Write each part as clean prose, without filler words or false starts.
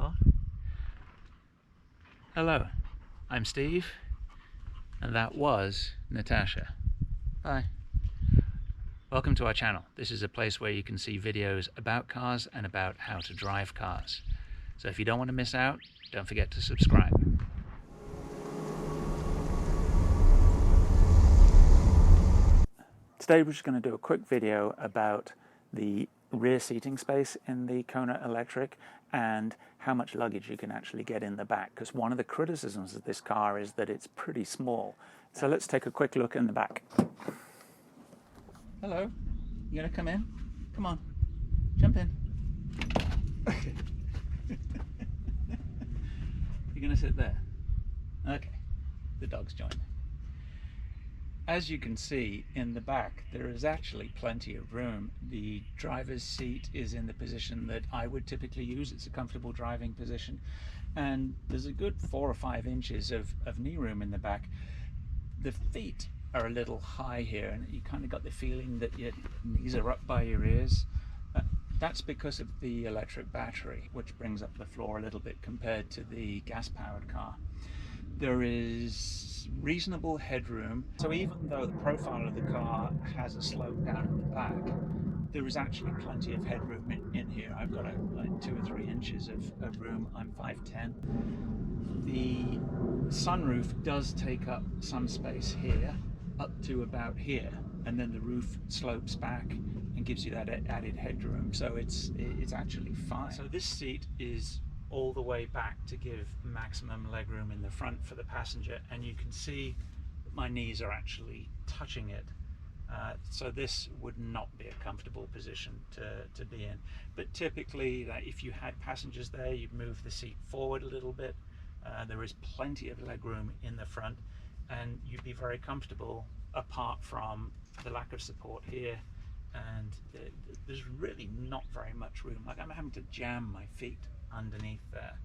car. Hello, I'm Steve, and that was Natasha. Bye. Welcome to our channel. This is a place where you can see videos about cars and about how to drive cars. So if you don't want to miss out, don't forget to subscribe. Today we're just going to do a quick video about the rear seating space in the Kona Electric and how much luggage you can actually get in the back, because one of the criticisms of this car is that it's pretty small. So let's take a quick look in the back. Hello, you gonna come in? Come on, jump in. You're gonna sit there? Okay, the dog's joined. As you can see in the back, there is actually plenty of room. The driver's seat is in the position that I would typically use. It's a comfortable driving position, and there's a good 4 or 5 inches of knee room in the back. The feet are a little high here, and you kind of got the feeling that your knees are up by your ears. That's because of the electric battery, which brings up the floor a little bit compared to the gas-powered car. There is reasonable headroom, so even though the profile of the car has a slope down at the back, there is actually plenty of headroom in here. I've got like 2 or 3 inches of room. I'm 5'10". The sunroof does take up some space here, up to about here, and then the roof slopes back and gives you that added headroom, so it's actually fine. So this seat is all the way back to give maximum legroom in the front for the passenger, and you can see that my knees are actually touching it. So this would not be a comfortable position to be in. But typically, if you had passengers there, you'd move the seat forward a little bit. There is plenty of legroom in the front, and you'd be very comfortable apart from the lack of support here, and there's really not very much room. Like, I'm having to jam my feet underneath there.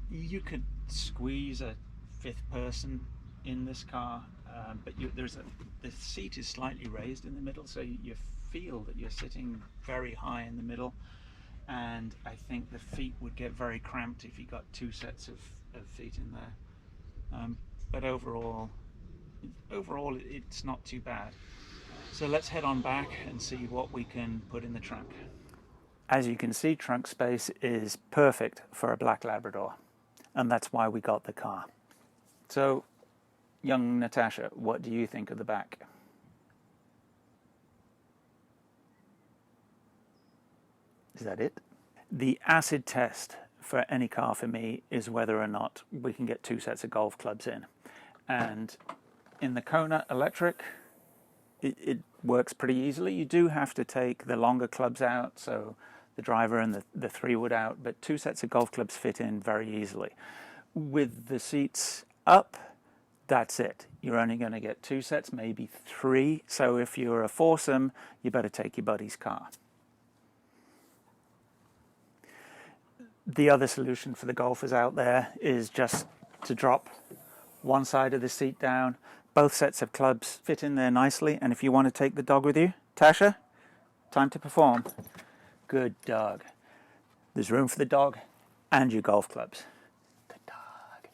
You could squeeze a 5th person in this car, but the seat is slightly raised in the middle, so you feel that you're sitting very high in the middle, and I think the feet would get very cramped if you got 2 sets of feet in there. But overall it's not too bad. So let's head on back and see what we can put in the trunk. As you can see, trunk space is perfect for a black Labrador, and that's why we got the car. So, young Natasha, what do you think of the back? Is that it? The acid test for any car for me is whether or not we can get 2 sets of golf clubs in. And in the Kona Electric, it works pretty easily. You do have to take the longer clubs out, so the driver and the 3-wood out, but 2 sets of golf clubs fit in very easily. With the seats up, that's it. You're only going to get 2 sets, maybe 3. So if you're a foursome, you better take your buddy's car. The other solution for the golfers out there is just to drop one side of the seat down. Both sets of clubs fit in there nicely, and if you want to take the dog with you, Tasha, time to perform. Good dog. There's room for the dog and your golf clubs. Good dog.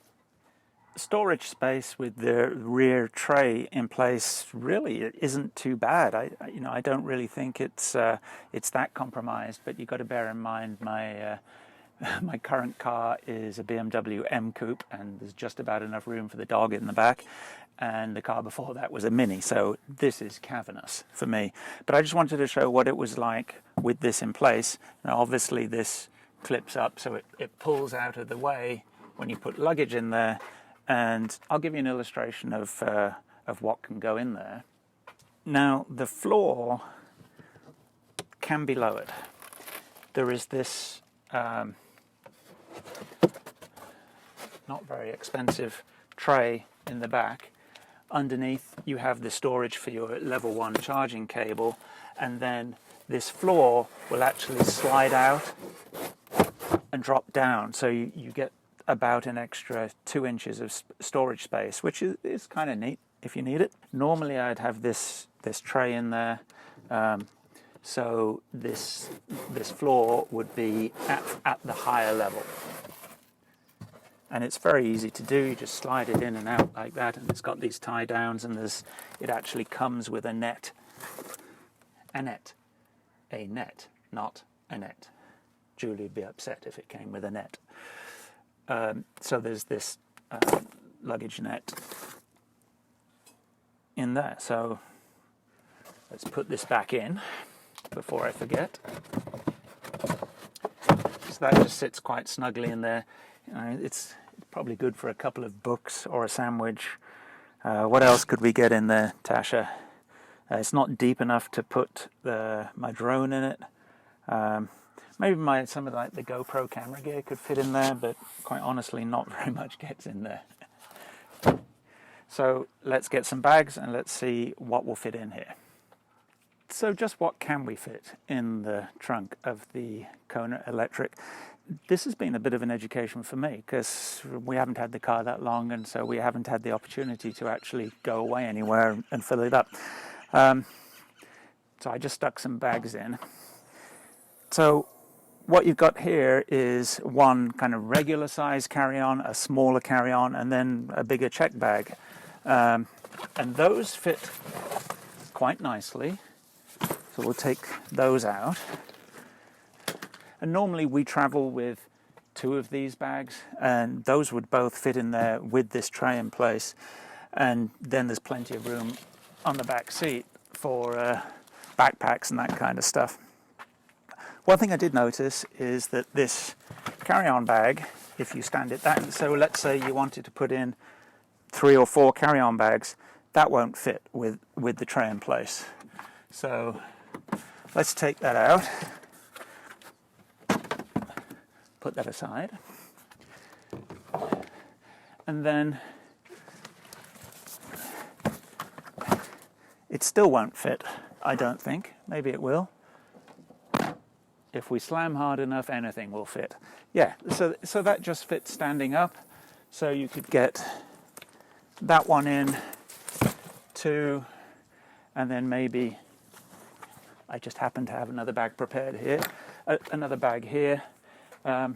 Storage space with the rear tray in place really isn't too bad. I don't really think it's that compromised, but you've got to bear in mind my current car is a BMW M Coupe, and there's just about enough room for the dog in the back, and the car before that was a Mini, so this is cavernous for me. But I just wanted to show what it was like with this in place. Now obviously this clips up, so it pulls out of the way when you put luggage in there, and I'll give you an illustration of what can go in there. Now the floor can be lowered. There is this not very expensive tray in the back. Underneath you have the storage for your level 1 charging cable, and then this floor will actually slide out and drop down, so you get about an extra 2 inches of storage space, which is kind of neat if you need it. Normally I'd have this tray in there So this floor would be at the higher level. And it's very easy to do. You just slide it in and out like that, and it's got these tie downs, and it actually comes with a net. A net, not a net. Julie would be upset if it came with a net. So there's this luggage net in there. So let's put this back in before I forget. So that just sits quite snugly in there. It's probably good for a couple of books or a sandwich. What else could we get in there, Tasha? It's not deep enough to put my drone in it. Maybe some of the GoPro camera gear could fit in there, but quite honestly, not very much gets in there. So let's get some bags and let's see what will fit in here. So just what can we fit in the trunk of the Kona Electric? This has been a bit of an education for me because we haven't had the car that long, and so we haven't had the opportunity to actually go away anywhere and fill it up. So I just stuck some bags in. So what you've got here is one kind of regular size carry-on, a smaller carry-on, and then a bigger check bag. And those fit quite nicely. So we'll take those out. And normally we travel with 2 of these bags, and those would both fit in there with this tray in place. And then there's plenty of room on the back seat for backpacks and that kind of stuff. One thing I did notice is that this carry-on bag, if you stand it down, so let's say you wanted to put in 3 or 4 carry-on bags, that won't fit with the tray in place. So let's take that out. Put that aside. And then it still won't fit, I don't think. Maybe it will. If we slam hard enough, anything will fit. Yeah, so that just fits standing up. So you could get that one in, 2, and then maybe, I just happen to have another bag prepared here, another bag here. So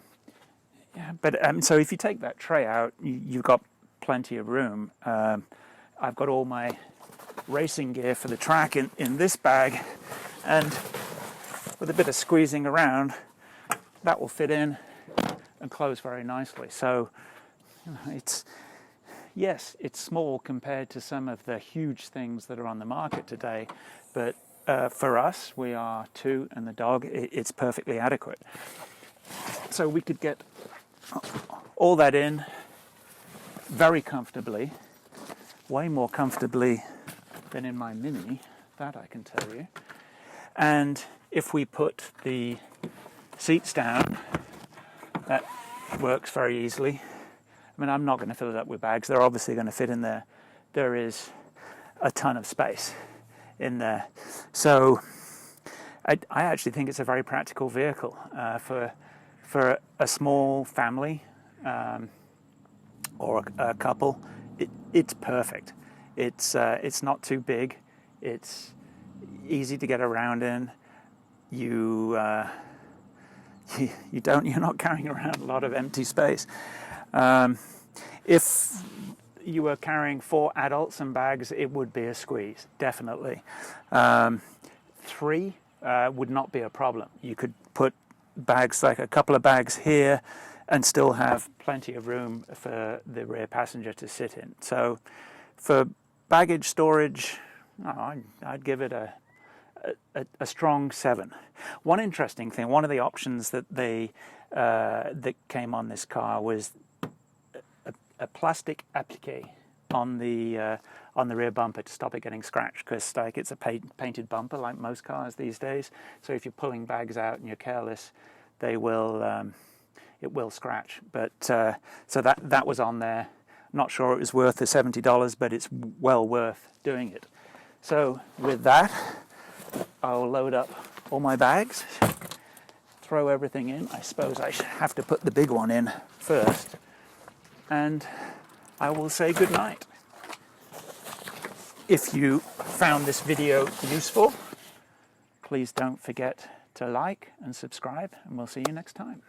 if you take that tray out, you've got plenty of room. I've got all my racing gear for the track in this bag, and with a bit of squeezing around, that will fit in and close very nicely. So it's small compared to some of the huge things that are on the market today, but for us, we are 2 and the dog, it's perfectly adequate. So we could get all that in very comfortably, way more comfortably than in my Mini, that I can tell you. And if we put the seats down, that works very easily. I mean, I'm not going to fill it up with bags. They're obviously going to fit in there. There is a ton of space in there. So I actually think it's a very practical vehicle for a small family or a couple. It's perfect. It's not too big. It's easy to get around in. You're not carrying around a lot of empty space. If you were carrying 4 adults and bags, it would be a squeeze, definitely. 3 would not be a problem. You could put bags, like a couple of bags here, and still have plenty of room for the rear passenger to sit in. So for baggage storage, I'd give it a strong 7. One interesting thing, one of the options that that came on this car was a plastic applique on the rear bumper to stop it getting scratched, because it's a painted bumper like most cars these days. So if you're pulling bags out and you're careless, it will scratch. But so that was on there. Not sure it was worth the $70, but it's well worth doing it. So with that, I'll load up all my bags, throw everything in. I suppose I should have to put the big one in first, and I will say good night. If you found this video useful, Please don't forget to like and subscribe, and we'll see you next time.